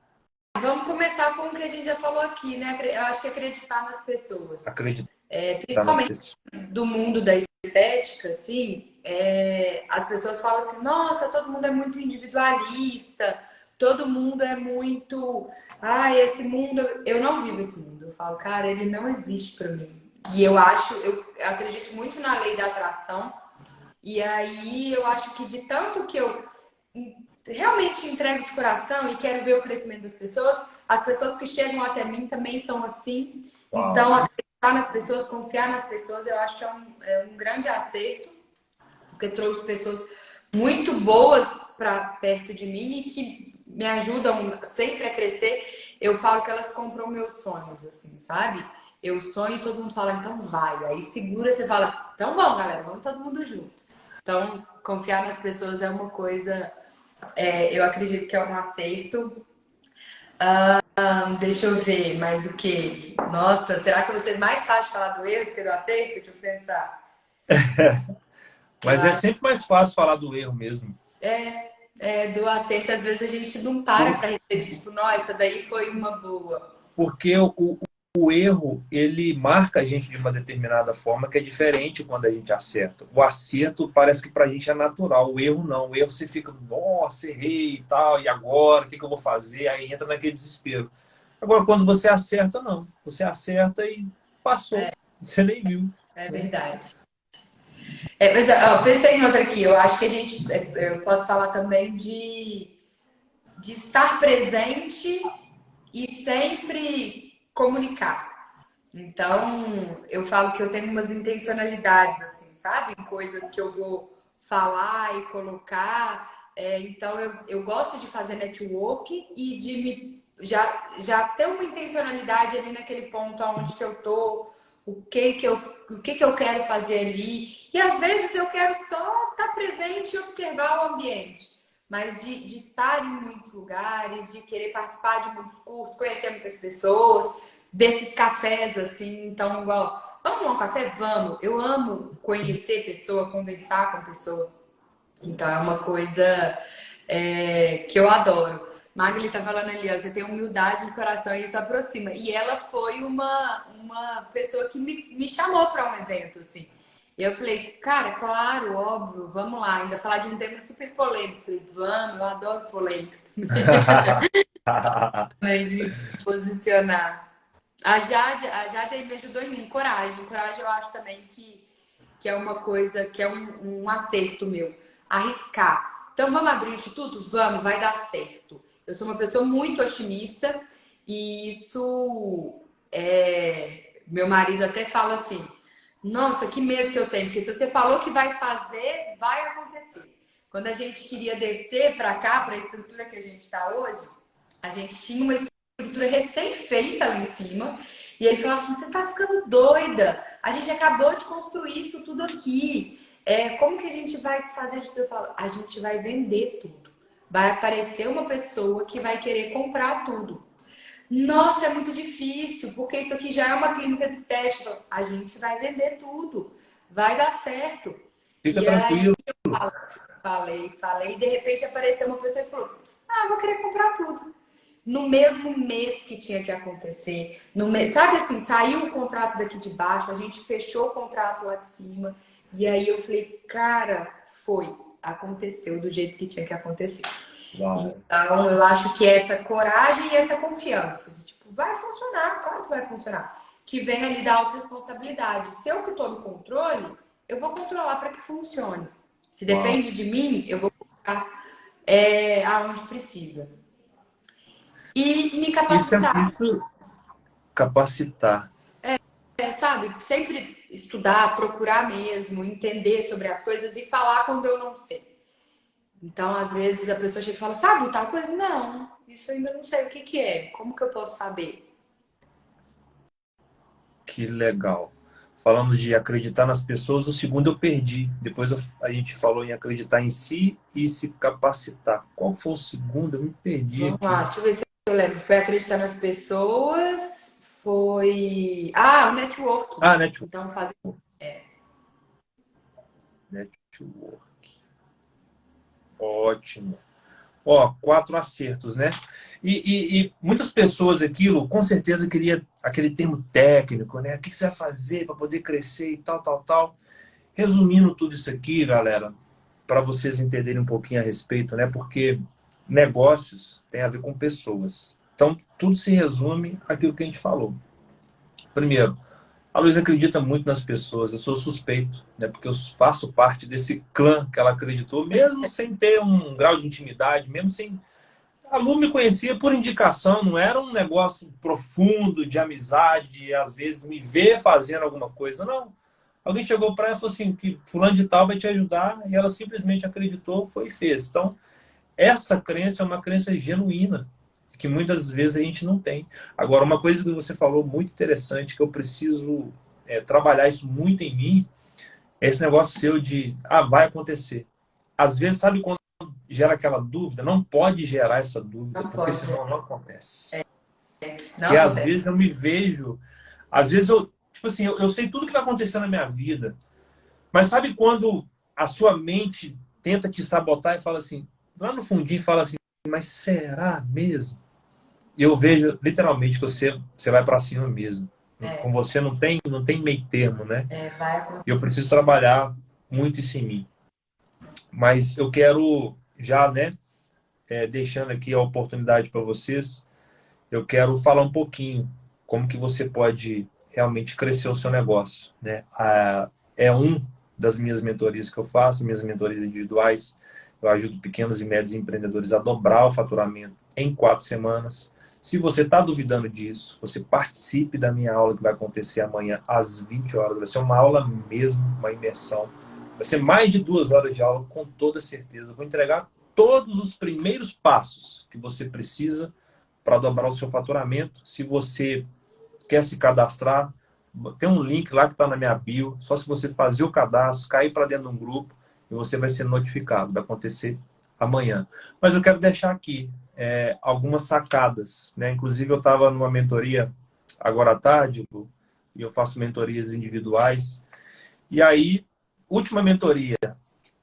vamos começar com o que a gente já falou aqui, né? Eu acho que acreditar nas pessoas. Acreditar nas Principalmente pessoas. do mundo da estética, assim, as pessoas falam assim, nossa, todo mundo é muito individualista, todo mundo é muito. Esse mundo. Eu não vivo esse mundo. Eu falo, cara, ele não existe para mim. E eu acredito muito na lei da atração. E aí eu acho que de tanto que eu realmente entrego de coração e quero ver o crescimento das pessoas. As pessoas que chegam até mim também são assim. Então, Uau. acreditar nas pessoas, confiar nas pessoas, eu acho que é um grande acerto, porque trouxe pessoas muito boas para perto de mim e que me ajudam sempre a crescer. Eu falo que elas compram meus sonhos, assim, sabe? Eu sonho e todo mundo fala, então vai. Aí segura, você fala, então bom, galera, vamos todo mundo junto. Então, confiar nas pessoas é uma coisa, eu acredito que é um acerto. Deixa eu ver mais o que. Nossa, será que você mais fácil falar do erro do que do acerto? Deixa eu pensar. Mas é sempre mais fácil falar do erro mesmo. Do acerto, às vezes a gente não para Por- para refletir, tipo, nossa, essa daí foi uma boa. Porque o erro, ele marca a gente de uma determinada forma que é diferente quando a gente acerta. O acerto parece que pra gente é natural. O erro não. O erro você fica, nossa, errei e tal, e agora? O que que eu vou fazer? Aí entra naquele desespero. Agora, quando você acerta, não. Você acerta e passou. Você nem viu. É Né? verdade. Mas ó, pensei em outra aqui. Eu acho que a gente, eu posso falar também de estar presente e sempre comunicar. Então, eu falo que eu tenho umas intencionalidades, assim, sabe? Em coisas que eu vou falar e colocar. Então, eu gosto de fazer network e de já ter uma intencionalidade ali naquele ponto onde que eu tô, o que eu quero fazer ali. E às vezes eu quero só estar presente e observar o ambiente. Mas de estar em muitos lugares, de querer participar de muitos cursos, conhecer muitas pessoas, desses cafés, assim. Então, igual, vamos tomar um café? Vamos. Eu amo conhecer pessoa, conversar com pessoa. Então, é uma coisa que eu adoro. Magli tá falando ali, ó, você tem humildade de coração e isso aproxima. E ela foi uma pessoa que me chamou para um evento, assim. E eu falei, cara, claro, óbvio, vamos lá. Ainda falar de um tema super polêmico. Falei, vamos, eu adoro polêmica também, de posicionar. A Jade aí me ajudou em mim, coragem. Coragem eu acho também que é uma coisa, que é um acerto meu. Arriscar. Então, vamos abrir o instituto? Vamos, vai dar certo. Eu sou uma pessoa muito otimista e isso meu marido até fala assim: nossa, que medo que eu tenho, porque se você falou que vai fazer, vai acontecer. Quando a gente queria descer para cá, para a estrutura que a gente está hoje, a gente tinha uma estrutura recém-feita lá em cima. E ele falou assim: você tá ficando doida? A gente acabou de construir isso tudo aqui. Como que a gente vai desfazer disso? Eu falo: a gente vai vender tudo. Vai aparecer uma pessoa que vai querer comprar tudo. Nossa, é muito difícil, porque isso aqui já é uma clínica de estética. A gente vai vender tudo. Vai dar certo. Fica E aí tranquilo. falei, e de repente apareceu uma pessoa e falou: ah, vou querer comprar tudo no mesmo mês que tinha que acontecer. No mês, sabe assim, saiu o contrato daqui de baixo, a gente fechou o contrato lá de cima. E aí eu falei, cara, aconteceu do jeito que tinha que acontecer. Vai. Então eu acho que essa coragem e essa confiança, de, tipo, vai funcionar, claro que vai funcionar. Que vem ali da autorresponsabilidade. Se eu que estou no controle, eu vou controlar para que funcione. Se Uau. depende de mim, eu vou colocar aonde precisa. E me capacitar. Isso capacitar. Sabe? Sempre estudar, procurar mesmo, entender sobre as coisas e falar quando eu não sei. Então, às vezes, a pessoa chega e fala, sabe tal coisa? Não, isso ainda não sei o que que é. Como que eu posso saber? Que legal. Falamos de acreditar nas pessoas, o segundo eu perdi. Depois a gente falou em acreditar em si e se capacitar. Qual foi o segundo? Eu me perdi Vamos aqui. lá, deixa eu ver se eu lembro. Foi acreditar nas pessoas, foi... Ah, o networking. Ah, network. Então, fazer... Network. Ótimo. Ó, 4 acertos, né? E muitas pessoas aquilo, com certeza, queria aquele termo técnico, né? O que você vai fazer para poder crescer e tal, tal, tal. Resumindo tudo isso aqui, galera, para vocês entenderem um pouquinho a respeito, né? Porque negócios tem a ver com pessoas. Então, tudo se resume àquilo que a gente falou. Primeiro, A Luísa acredita muito nas pessoas, eu sou suspeito, né? Porque eu faço parte desse clã que ela acreditou, mesmo sem ter um grau de intimidade, mesmo sem... A Lu me conhecia por indicação, não era um negócio profundo de amizade, às vezes me ver fazendo alguma coisa, não. Alguém chegou para ela e falou assim, que fulano de tal vai te ajudar, e ela simplesmente acreditou, foi e fez. Então, essa crença é uma crença genuína, que muitas vezes a gente não tem. Agora, uma coisa que você falou muito interessante, que eu preciso trabalhar isso muito em mim, é esse negócio seu de, vai acontecer. Às vezes, sabe quando gera aquela dúvida? Não pode gerar essa dúvida, Não porque pode. senão não acontece. Não E às acontece. vezes eu me vejo, às vezes eu, tipo assim, eu sei tudo que vai acontecer na minha vida, mas sabe quando a sua mente tenta te sabotar e fala assim, lá no fundinho fala assim, mas será mesmo? E eu vejo literalmente que você vai para cima mesmo. Com É, você não tem meio termo, né? vai acontecer. E eu preciso trabalhar muito isso em mim. Mas eu quero já, né, deixando aqui a oportunidade para vocês, eu quero falar um pouquinho como que você pode realmente crescer o seu negócio, né? É um das minhas mentorias que eu faço, minhas mentorias individuais. Eu ajudo pequenos e médios empreendedores a dobrar o faturamento em 4 semanas. Se você está duvidando disso, você participe da minha aula que vai acontecer amanhã às 20 horas. Vai ser uma aula mesmo, uma imersão. Vai ser mais de 2 horas de aula, com toda certeza. Eu vou entregar todos os primeiros passos que você precisa para dobrar o seu faturamento. Se você quer se cadastrar, tem um link lá que está na minha bio. Só se você fazer o cadastro, cair para dentro de um grupo e você vai ser notificado. Vai acontecer amanhã. Mas eu quero deixar aqui algumas sacadas, né? Inclusive eu estava numa mentoria agora à tarde, e eu faço mentorias individuais. E aí, última mentoria,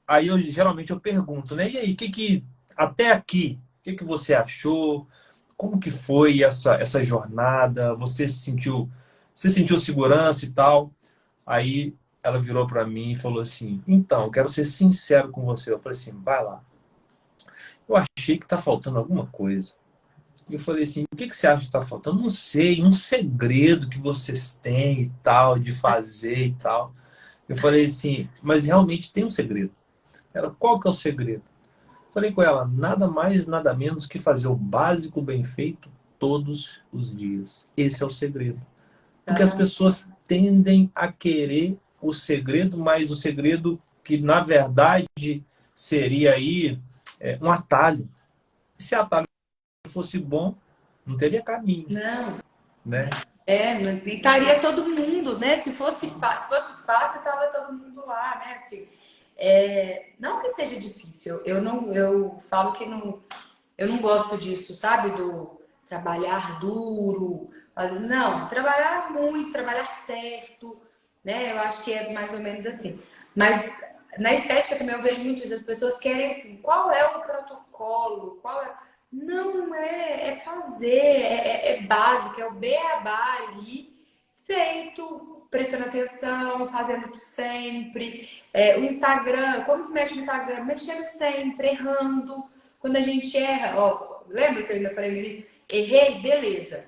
aí eu geralmente eu pergunto, né? E aí, até aqui, o que você achou? Como que foi essa jornada? Você sentiu segurança e tal? Aí ela virou para mim e falou assim: então, eu quero ser sincero com você. Eu falei assim: vai lá. Eu achei que tá faltando alguma coisa. E eu falei assim: o que você acha que tá faltando? Não sei, um segredo que vocês têm e tal, de fazer e tal. Eu falei assim: mas realmente tem um segredo. Ela, qual que é o segredo? Falei com ela, nada mais, nada menos que fazer o básico bem feito todos os dias. Esse é o segredo. Porque as Exatamente. pessoas tendem a querer o segredo, mas o segredo que, na verdade, seria aí um atalho. Se atalho fosse bom, não teria caminho, Não, né? e estaria todo mundo, né? Se fosse fácil, estava todo mundo lá, né? Assim, não que seja difícil, eu falo que não, eu não gosto disso, sabe? Do trabalhar duro, mas não, trabalhar muito, trabalhar certo, né? Eu acho que é mais ou menos assim. Mas na estética também eu vejo muito isso, as pessoas querem assim, qual é o protocolo? Qual é... Não é fazer, é básico, é o beabá ali, feito, prestando atenção, fazendo sempre. O Instagram, como que mexe no Instagram? Mexendo sempre, errando. Quando a gente erra, ó, lembra que eu ainda falei no início? Errei, beleza.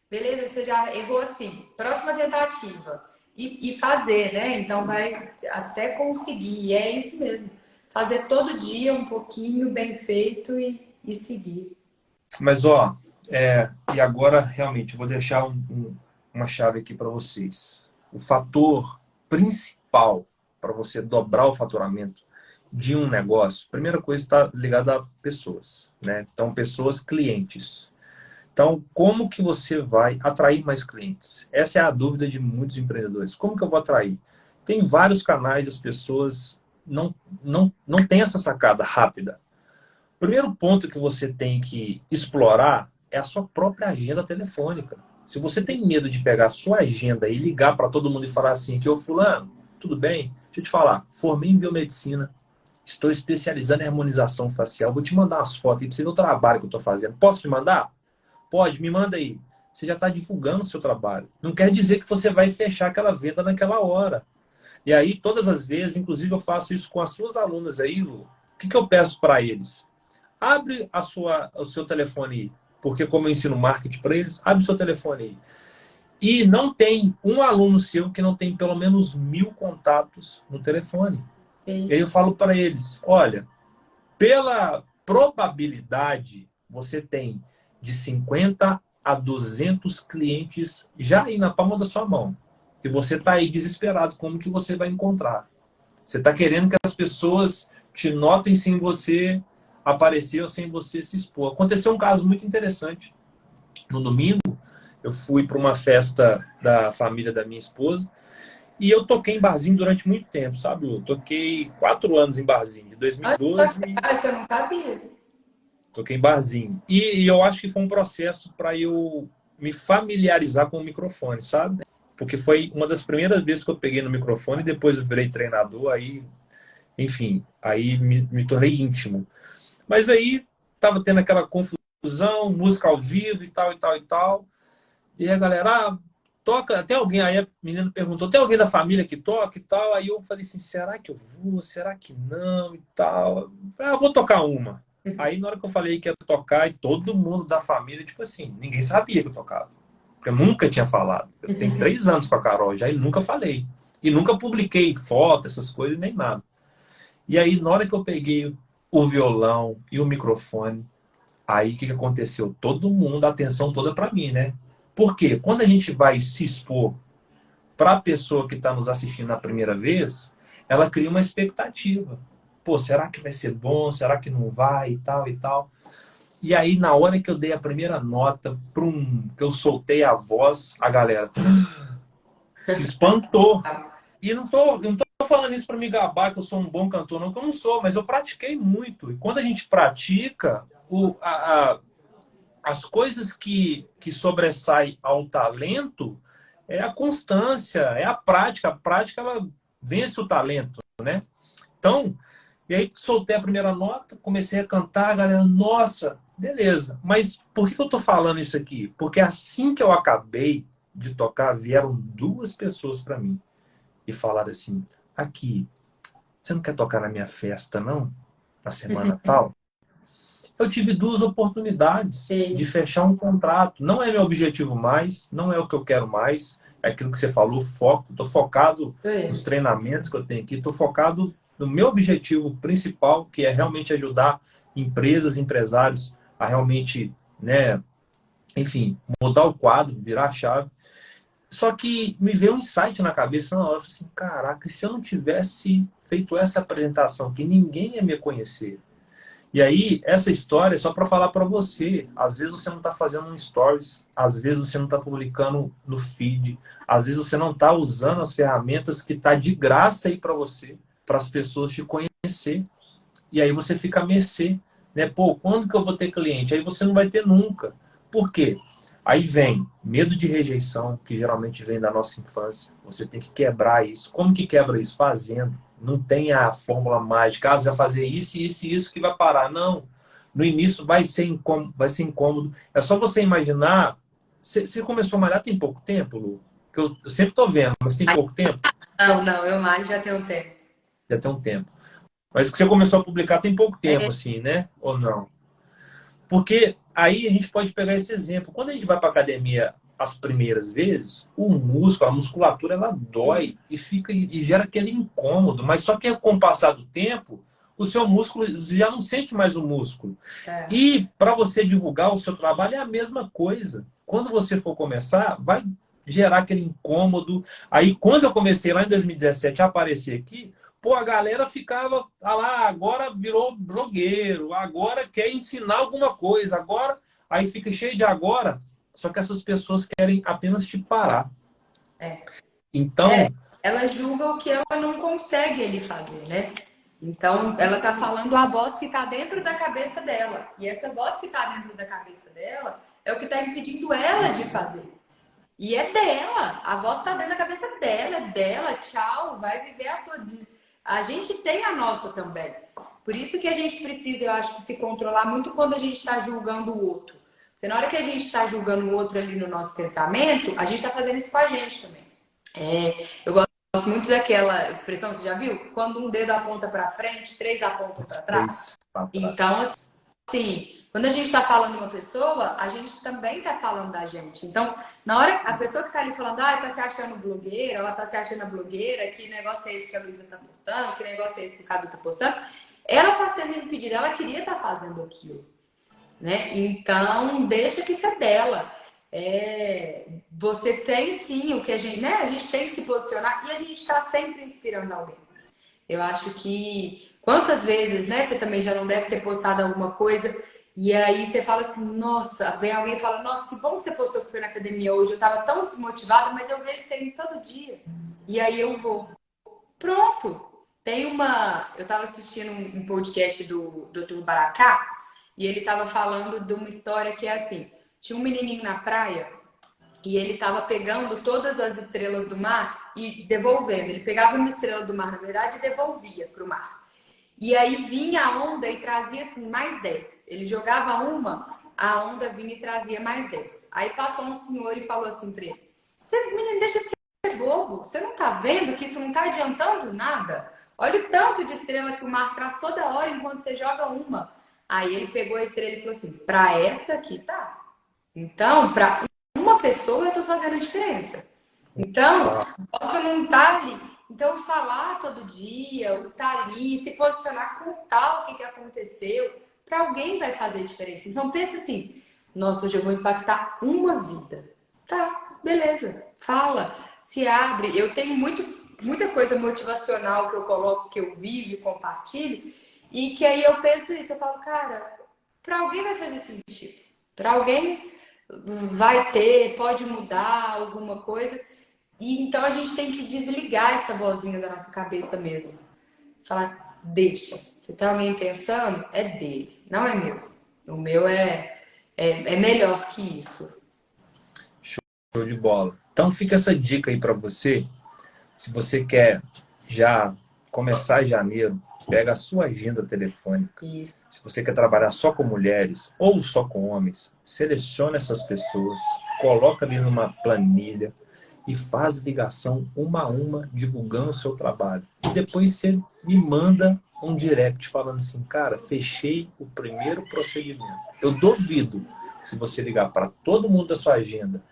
Beleza, você já errou assim. Próxima tentativa. E fazer, né? Então vai até conseguir. E é isso mesmo. Fazer todo dia um pouquinho bem feito e seguir. Mas, ó, e agora, realmente, eu vou deixar uma chave aqui para vocês. O fator principal para você dobrar o faturamento de um negócio, primeira coisa está ligada a pessoas, né? Então, pessoas, clientes. Então, como que você vai atrair mais clientes? Essa é a dúvida de muitos empreendedores. Como que eu vou atrair? Tem vários canais, as pessoas não têm essa sacada rápida. O primeiro ponto que você tem que explorar é a sua própria agenda telefônica. Se você tem medo de pegar a sua agenda e ligar para todo mundo e falar assim, que ô fulano, tudo bem? Deixa eu te falar, formei em biomedicina, estou especializando em harmonização facial, vou te mandar umas fotos aí para você ver o trabalho que eu estou fazendo. Posso te mandar? Pode, me manda aí. Você já está divulgando o seu trabalho. Não quer dizer que você vai fechar aquela venda naquela hora. E aí, todas as vezes, inclusive eu faço isso com as suas alunas aí, Lu, o que eu peço para eles? Abre o seu telefone aí, porque como eu ensino marketing para eles, abre o seu telefone aí E não tem um aluno seu que não tem pelo menos 1.000 contatos no telefone. E aí Sim. eu falo para eles, olha, pela probabilidade, você tem de 50 a 200 clientes já aí na palma da sua mão. E você está aí desesperado, como que você vai encontrar? Você está querendo que as pessoas te notem sem você aparecer ou sem você se expor. Aconteceu um caso muito interessante. No domingo, eu fui para uma festa da família da minha esposa e eu toquei em barzinho durante muito tempo, sabe? Eu toquei 4 anos em barzinho, de Olha só que 2012, legal, isso eu não sabia. toquei em barzinho. E eu acho que foi um processo para eu me familiarizar com o microfone, sabe? Porque foi uma das primeiras vezes que eu peguei no microfone, depois eu virei treinador, aí, enfim, aí me tornei íntimo. Mas aí tava tendo aquela confusão, música ao vivo e tal, e tal, e tal. E a galera, toca, tem alguém, aí a menina perguntou, tem alguém da família que toca e tal? Aí eu falei assim, será que eu vou? Será que não? E tal. Eu falei, vou tocar uma. Aí na hora que eu falei que ia tocar, e todo mundo da família, tipo assim, ninguém sabia que eu tocava. Porque eu nunca tinha falado. Eu tenho 3 anos com a Carol já e nunca falei. E nunca publiquei foto, essas coisas, nem nada. E aí, na hora que eu peguei o violão e o microfone, aí o que aconteceu? Todo mundo, a atenção toda para mim, né? Porque quando a gente vai se expor para a pessoa que está nos assistindo na primeira vez, ela cria uma expectativa. Pô, será que vai ser bom? Será que não vai? E tal, e tal. E aí, na hora que eu dei a primeira nota, que eu soltei a voz, a galera se espantou. E não tô falando isso para me gabar que eu sou um bom cantor, não, que eu não sou, mas eu pratiquei muito. E quando a gente pratica, as coisas que sobressaem ao talento é a constância, é a prática. A prática, ela vence o talento, né? Então, e aí soltei a primeira nota, comecei a cantar, a galera, nossa, beleza. Mas por que eu tô falando isso aqui? Porque assim que eu acabei de tocar, vieram 2 pessoas para mim e falaram assim, aqui, você não quer tocar na minha festa, não? Na semana tal? Eu tive 2 oportunidades de Sim, fechar um contrato. Não é meu objetivo mais, não é o que eu quero mais. É aquilo que você falou, foco. Estou focado isso nos aí. treinamentos que eu tenho aqui. Estou focado no meu objetivo principal, que é realmente ajudar empresas, empresários a realmente, né, enfim, mudar o quadro, virar a chave. Só que me veio um insight na cabeça na hora. Eu falei assim, caraca, e se eu não tivesse feito essa apresentação, que ninguém ia me conhecer? E aí, essa história é só para falar para você. Às vezes você não está fazendo um stories, às vezes você não está publicando no feed, às vezes você não está usando as ferramentas que está de graça aí para você, para as pessoas te conhecer. E aí você fica à mercê, né? Pô, quando que eu vou ter cliente? Aí você não vai ter nunca. Por quê? Aí vem medo de rejeição, que geralmente vem da nossa infância. Você tem que quebrar isso. Como que quebra isso? Fazendo. Não tem a fórmula mágica. Ah, você vai fazer isso, isso e isso que vai parar. Não. No início vai ser incômodo, vai ser incômodo. É só você imaginar. Você começou a malhar tem pouco tempo, Lu? Que eu sempre tô vendo, mas tem pouco tempo? Não, não, eu mais já tenho um tempo. Já tem um tempo. Mas que você começou a publicar tem pouco tempo, É, assim, né? Ou não? Porque aí a gente pode pegar esse exemplo. Quando a gente vai para academia as primeiras vezes, o músculo, a musculatura, ela dói e fica e gera aquele incômodo. Mas só que com o passar do tempo, o seu músculo já não sente mais o músculo. é. E para você divulgar o seu trabalho é a mesma coisa. Quando você for começar, vai gerar aquele incômodo. Aí quando eu comecei lá em 2017 a aparecer aqui, pô, a galera ficava, lá, agora virou blogueiro, agora quer ensinar alguma coisa, agora, aí fica cheio de agora, só que essas pessoas querem apenas te parar. É. É, Então, ela julga o que ela não consegue ele fazer, né? Então, ela tá falando a voz que tá dentro da cabeça dela. E essa voz que tá dentro da cabeça dela é o que tá impedindo ela de fazer. E é dela. A voz tá dentro da cabeça dela, é dela. Tchau, vai viver a sua. A gente tem a nossa também. Por isso que a gente precisa, eu acho, que se controlar muito quando a gente está julgando o outro. Porque na hora que a gente está julgando o outro ali no nosso pensamento, a gente está fazendo isso com a gente também. Eu gosto muito daquela expressão, você já viu? Quando um dedo aponta para frente, três apontam para os trás. 3 para Então, trás. assim, quando a gente está falando de uma pessoa, a gente também está falando da gente. Então, na hora, a pessoa que está ali falando, ah, tá se achando blogueira, ela tá se achando a blogueira, que negócio é esse que a Luísa tá postando, que negócio é esse que o Cadu tá postando, ela tá sendo impedida, ela queria estar fazendo aquilo, né? Então, deixa que isso é dela. Você tem sim o que a gente, né? A gente tem que se posicionar e a gente está sempre inspirando alguém. Eu acho que quantas vezes, né? Você também já não deve ter postado alguma coisa e aí você fala assim, nossa, vem alguém e fala, nossa, que bom que você postou que foi na academia hoje. Eu tava tão desmotivada, mas eu vejo você indo todo dia. E aí eu vou. Pronto. Eu tava assistindo um podcast do Dr. Baracá e ele tava falando de uma história que é assim, tinha um menininho na praia e ele tava pegando todas as estrelas do mar e devolvendo. Ele pegava uma estrela do mar, na verdade, e devolvia pro mar. E aí vinha a onda e trazia assim mais 10. Ele jogava uma, a onda vinha e trazia mais 10. Aí passou um senhor e falou assim pra ele: menino, deixa de ser bobo. Você não tá vendo que isso não tá adiantando nada? Olha o tanto de estrela que o mar traz toda hora enquanto você joga uma. Aí ele pegou a estrela e falou assim: pra essa aqui tá. Então, pra uma pessoa eu tô fazendo a diferença. Então, posso não estar ali. Então, falar todo dia, estar ali, se posicionar, contar o que aconteceu, para alguém vai fazer diferença. Então, pensa assim: nossa, hoje eu vou impactar uma vida. Tá, beleza. Fala, se abre. Eu tenho muita coisa motivacional que eu coloco, que eu vivo e compartilho, e que aí eu penso isso, eu falo, cara, para alguém vai fazer sentido. Para alguém vai ter, pode mudar alguma coisa. E então a gente tem que desligar essa vozinha da nossa cabeça mesmo. Falar, deixa. Se tem alguém pensando, é dele, não é meu. O meu é melhor que isso. Show de bola. Então fica essa dica aí para você. Se você quer já começar em janeiro, pega a sua agenda telefônica. Isso. Se você quer trabalhar só com mulheres ou só com homens, seleciona essas pessoas, coloca ali numa planilha e faz ligação uma a uma, divulgando o seu trabalho. E depois você me manda um direct falando assim, cara, fechei o primeiro procedimento. Eu duvido que se você ligar para todo mundo da sua agenda,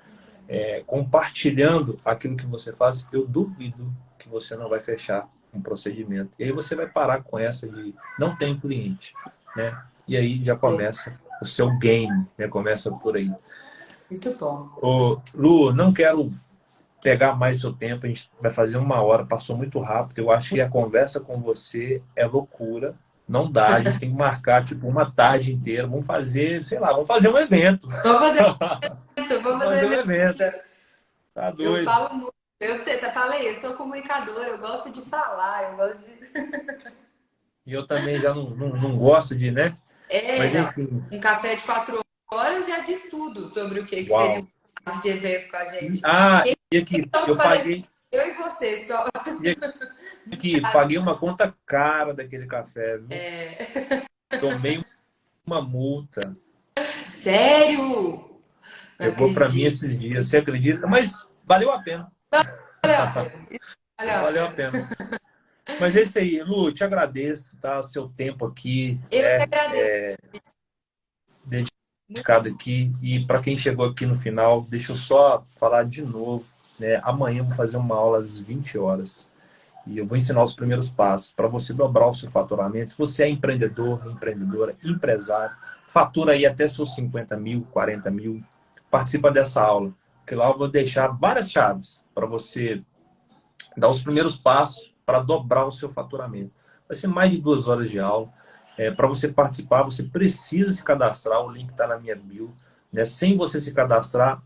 compartilhando aquilo que você faz, eu duvido que você não vai fechar um procedimento. E aí você vai parar com essa de não tem cliente, né? E aí já começa o seu game, né? Começa por aí. Muito bom. Ô, Lu, não quero pegar mais seu tempo, a gente vai fazer 1 hora, passou muito rápido. Eu acho que a conversa com você é loucura. Não dá, a gente tem que marcar tipo uma tarde inteira. Vamos fazer, sei lá, vamos fazer um evento. Vamos fazer isso, vamos Vamos fazer fazer um uma evento. evento. Tá Eu doido. falo muito. Falei, eu sou comunicadora, eu gosto de falar, eu gosto de. E eu também já não gosto de, né? Mas Não. enfim, Um café de 4 horas já diz tudo sobre o que seria uau. um parte de evento com a gente. Ah, Quem e aqui, são os eu palestrantes? paguei, Eu e você, só. e aqui, paguei uma conta cara daquele café, viu? Tomei uma multa. Sério? Não Pegou para mim acredito. esses dias, você acredita? Mas valeu a pena. Valeu a pena. Valeu a Valeu a pena. pena. Mas é isso aí, Lu, te agradeço, tá? O seu tempo aqui, Eu que né? agradeço. Dedicado aqui. E para quem chegou aqui no final, deixa eu só falar de novo, né? Amanhã eu vou fazer uma aula às 20 horas. E eu vou ensinar os primeiros passos para você dobrar o seu faturamento. Se você é empreendedor, empreendedora, empresário, fatura aí até seus 50 mil, 40 mil, participa dessa aula. Porque lá eu vou deixar várias chaves para você dar os primeiros passos para dobrar o seu faturamento. Vai ser mais de 2 horas de aula. Para você participar, você precisa se cadastrar. O link está na minha bio. Né? Sem você se cadastrar,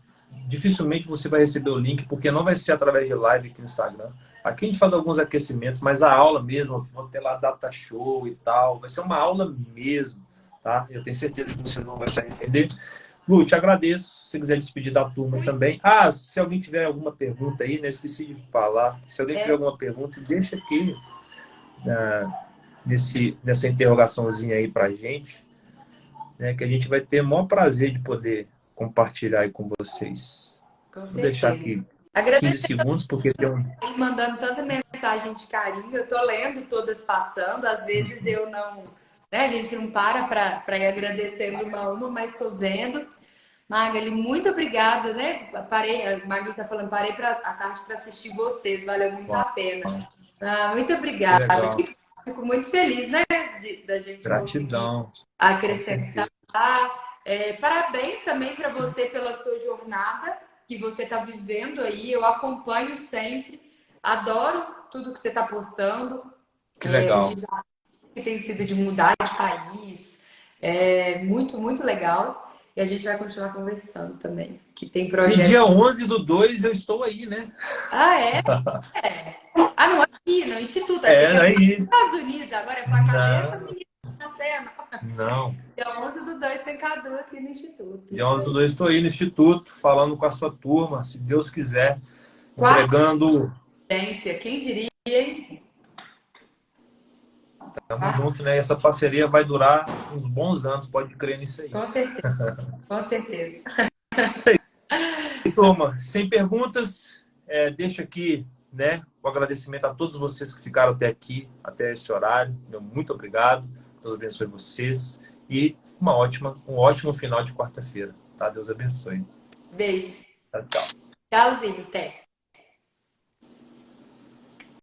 dificilmente você vai receber o link, porque não vai ser através de live aqui no Instagram. Aqui a gente faz alguns aquecimentos, mas a aula mesmo, vou ter lá data show e tal. Vai ser uma aula mesmo, tá? Eu tenho certeza que você não vai se arrepender. Lu, te agradeço. Se você quiser despedir da turma também. Ah, se alguém tiver alguma pergunta aí, né? Esqueci de falar. Se alguém tiver alguma pergunta, deixa aqui nessa interrogaçãozinha aí pra gente, né? Que a gente vai ter o maior prazer de poder compartilhar aí com vocês. Com Vou deixar certeza. aqui 15 Agradecer segundos, porque tem um. me mandando tanta mensagem de carinho. Eu tô lendo todas passando. Às vezes eu né? A gente não para ir agradecendo uma a uma, mas estou vendo. Magali, muito obrigada, né? Parei, a Magali está falando, parei à tarde para assistir vocês, valeu muito a Uau, pena. Ah, muito que obrigada. legal. Fico muito feliz, né? Da gente conseguir Gratidão, com acrescentar. certeza. Parabéns também para você pela sua jornada que você está vivendo aí. Eu acompanho sempre, adoro tudo que você está postando, Que os legal. desafios que tem sido de mudar de país. É muito, muito legal. E a gente vai continuar conversando também, que tem E projetos. dia 11/2 eu estou aí, né? Ah, é? Ah, não, aqui, no Instituto. Achei É, que era nos aí. Estados Unidos. Agora é pra cabeça, Não, menina, na cena. não. Dia 11/2 tem Cadu aqui no Instituto. Dia Isso 11 do aí. 2 estou aí no Instituto, falando com a sua turma, se Deus quiser, Quarta entregando. experiência, quem diria, hein? Tamo Ah, junto, né? E essa parceria vai durar uns bons anos, pode crer nisso aí. com certeza, com certeza. E, turma, sem perguntas, deixo aqui, né, o agradecimento a todos vocês que ficaram até aqui, até esse horário. Meu muito obrigado. Deus abençoe vocês e um ótimo final de quarta-feira, tá? Deus abençoe. Beijos. Tchau, tchau. Tchauzinho, até.